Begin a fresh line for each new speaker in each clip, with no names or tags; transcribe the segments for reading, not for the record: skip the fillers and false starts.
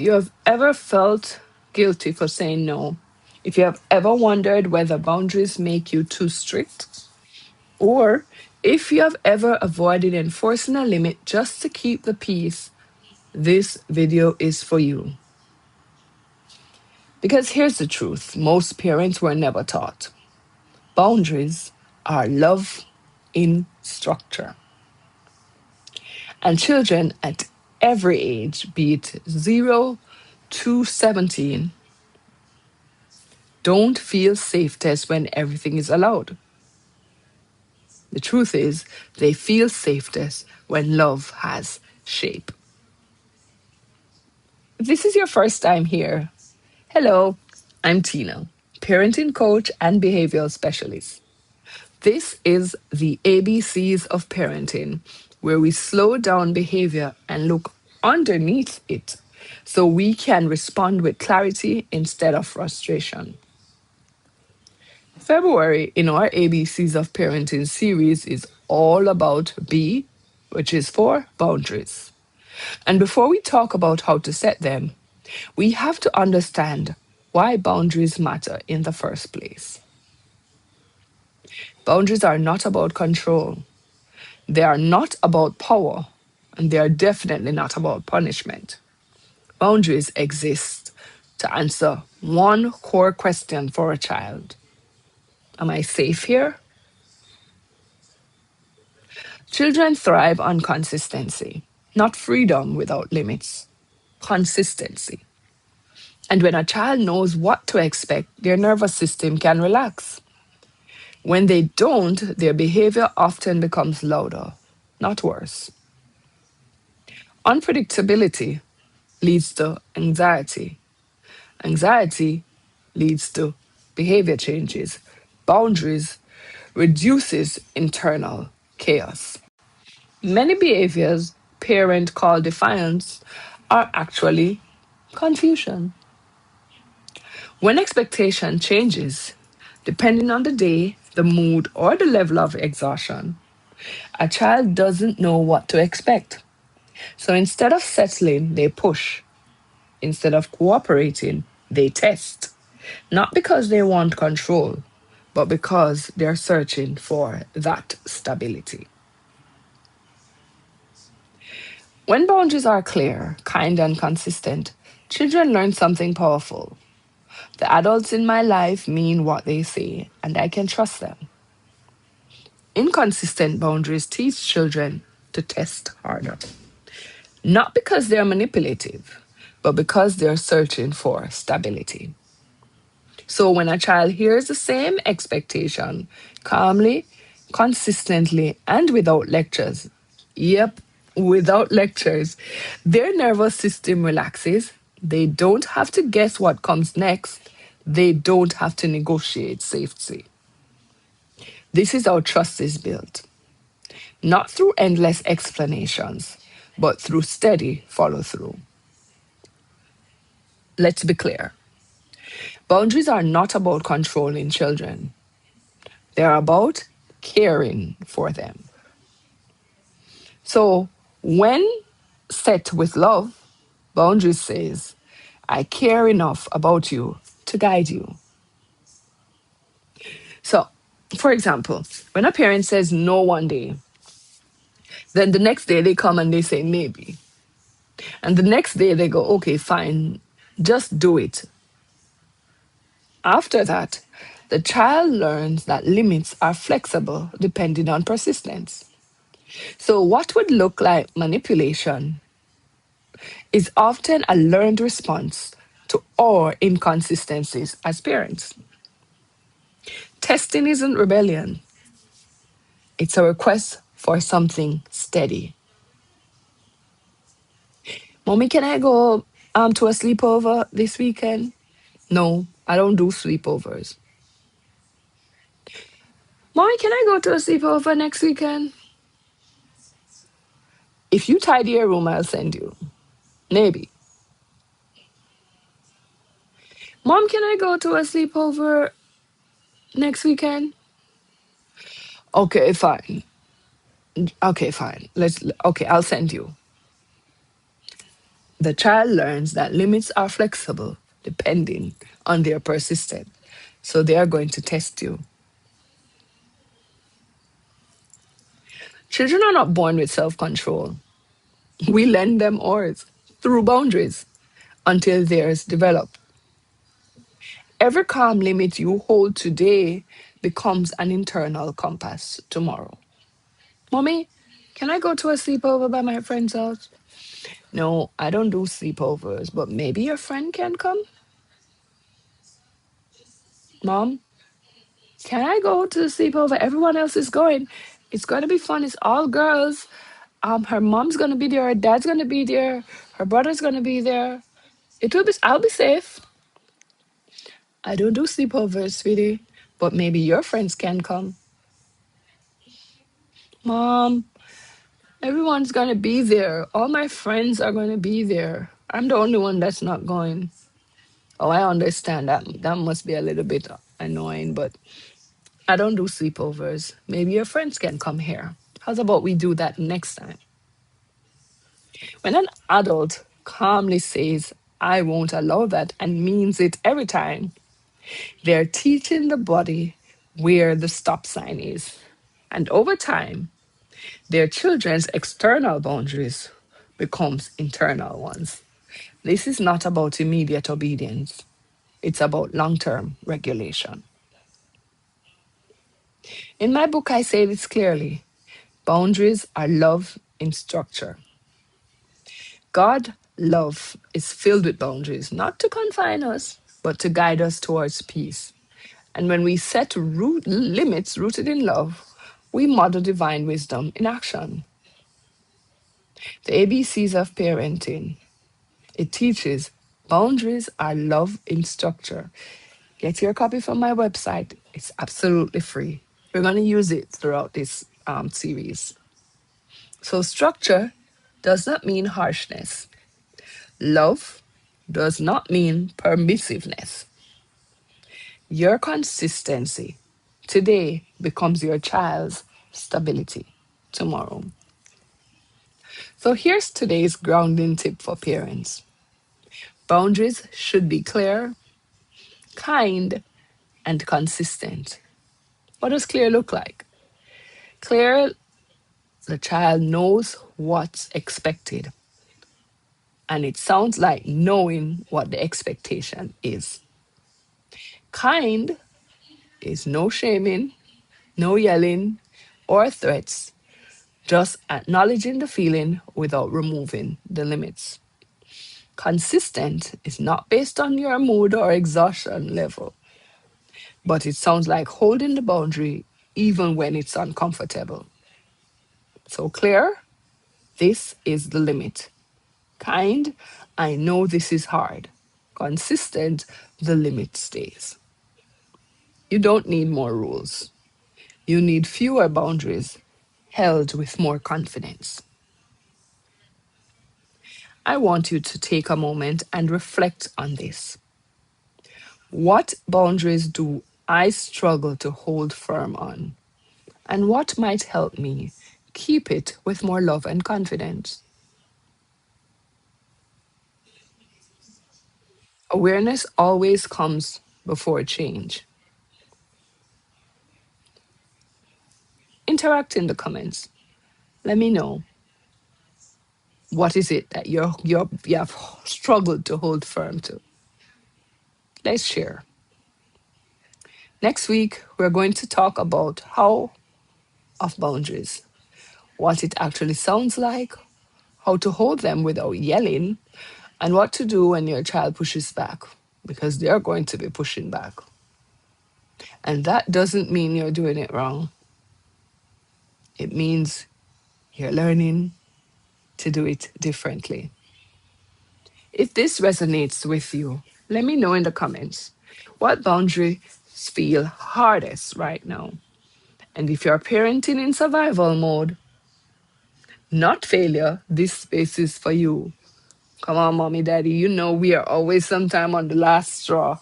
you have ever felt guilty for saying no, if you have ever wondered whether boundaries make you too strict, or if you have ever avoided enforcing a limit just to keep the peace, this video is for you. Because here's the truth, most parents were never taught. Boundaries are love in structure. And children at every age, be it 0 to 17, don't feel safest when everything is allowed. The truth is, they feel safest when love has shape. If this is your first time here, hello, I'm Tina, parenting coach and behavioral specialist. This is the ABCs of parenting, where we slow down behavior and look underneath it so we can respond with clarity instead of frustration. February in our ABCs of Parenting series is all about B, which is for boundaries. And before we talk about how to set them, we have to understand why boundaries matter in the first place. Boundaries are not about control. They are not about power, and they are definitely not about punishment. Boundaries exist to answer one core question for a child. Am I safe here? Children thrive on consistency, not freedom without limits. Consistency. And when a child knows what to expect, their nervous system can relax. When they don't, their behavior often becomes louder, not worse. Unpredictability leads to anxiety. Anxiety leads to behavior changes. Boundaries reduces internal chaos. Many behaviors parents call defiance are actually confusion. When expectation changes, depending on the day, the mood, or the level of exhaustion, a child doesn't know what to expect. So instead of settling, they push. Instead of cooperating, they test. Not because they want control, but because they're searching for that stability. When boundaries are clear, kind, and consistent, children learn something powerful. The adults in my life mean what they say, and I can trust them. Inconsistent boundaries teach children to test harder. Not because they're manipulative, but because they're searching for stability. So when a child hears the same expectation calmly, consistently, and without lectures, yep, without lectures, their nervous system relaxes. They don't have to guess what comes next. They don't have to negotiate safety. This is how trust is built, not through endless explanations, but through steady follow through. Let's be clear. Boundaries are not about controlling children. They're about caring for them. So when set with love, boundaries says, I care enough about you to guide you. So, for example, when a parent says no one day, then the next day they come and they say maybe. And the next day they go, okay, fine, just do it. After that, the child learns that limits are flexible depending on persistence. So, what would look like manipulation is often a learned response to our inconsistencies as parents. Testing isn't rebellion, it's a request for something steady. Mommy, can I go to a sleepover this weekend? No, I don't do sleepovers. Mommy, can I go to a sleepover next weekend? If you tidy your room, I'll send you. Maybe. Mom, can I go to a sleepover next weekend? Okay, fine. Okay, fine. Okay, I'll send you. The child learns that limits are flexible depending on their persistence. So they are going to test you. Children are not born with self control. We lend them ours through boundaries until theirs develop. Every calm limit you hold today becomes an internal compass tomorrow. Mommy, can I go to a sleepover by my friend's house? No, I don't do sleepovers, but maybe your friend can come? Mom, can I go to the sleepover? Everyone else is going. It's going to be fun. It's all girls. Her mom's going to be there. Her dad's going to be there. Her brother's going to be there. I'll be safe. I don't do sleepovers, sweetie, but maybe your friends can come. Mom, everyone's going to be there. All my friends are going to be there. I'm the only one that's not going. Oh, I understand that. That must be a little bit annoying, but I don't do sleepovers. Maybe your friends can come here. How's about we do that next time? When an adult calmly says, I won't allow that, and means it every time, they're teaching the body where the stop sign is. And over time, their children's external boundaries becomes internal ones. This is not about immediate obedience. It's about long-term regulation. In my book, I say this clearly. Boundaries are love in structure. God love is filled with boundaries, not to confine us, but to guide us towards peace. And when we set limits rooted in love, we model divine wisdom in action. The ABCs of parenting. It teaches boundaries are love in structure. Get your copy from my website. It's absolutely free. We're going to use it throughout this series. So, structure does not mean harshness. Love does not mean permissiveness. Your consistency today becomes your child's stability tomorrow. So, here's today's grounding tip for parents. Boundaries should be clear, kind, and consistent. What does clear look like? Clear, the child knows what's expected. And it sounds like knowing what the expectation is. Kind is no shaming, no yelling, or threats, just acknowledging the feeling without removing the limits. Consistent is not based on your mood or exhaustion level, but it sounds like holding the boundary even when it's uncomfortable. So clear, this is the limit. Kind, I know this is hard. Consistent, the limit stays. You don't need more rules. You need fewer boundaries held with more confidence. I want you to take a moment and reflect on this. What boundaries do I struggle to hold firm on? And what might help me keep it with more love and confidence? Awareness always comes before change. Interact in the comments. Let me know, what is it that you have struggled to hold firm to. Let's share. Next week, we're going to talk about how of boundaries, what it actually sounds like, how to hold them without yelling, and what to do when your child pushes back, because they're going to be pushing back. And that doesn't mean you're doing it wrong. It means you're learning to do it differently. If this resonates with you, let me know in the comments what boundaries feel hardest right now. And if you're parenting in survival mode, not failure, this space is for you. Come on, mommy, daddy, you know we are always sometime on the last straw.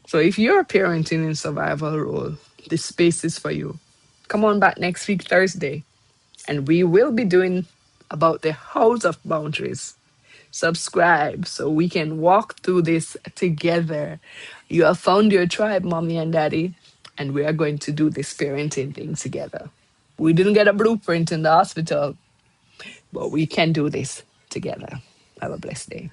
So if you're parenting in survival role, this space is for you. Come on back next week, Thursday, and we will be doing about the house of boundaries. subscribe so we can walk through this together. You have found your tribe, mommy and daddy, and we are going to do this parenting thing together. We didn't get a blueprint in the hospital, but we can do this together. Have a blessed day.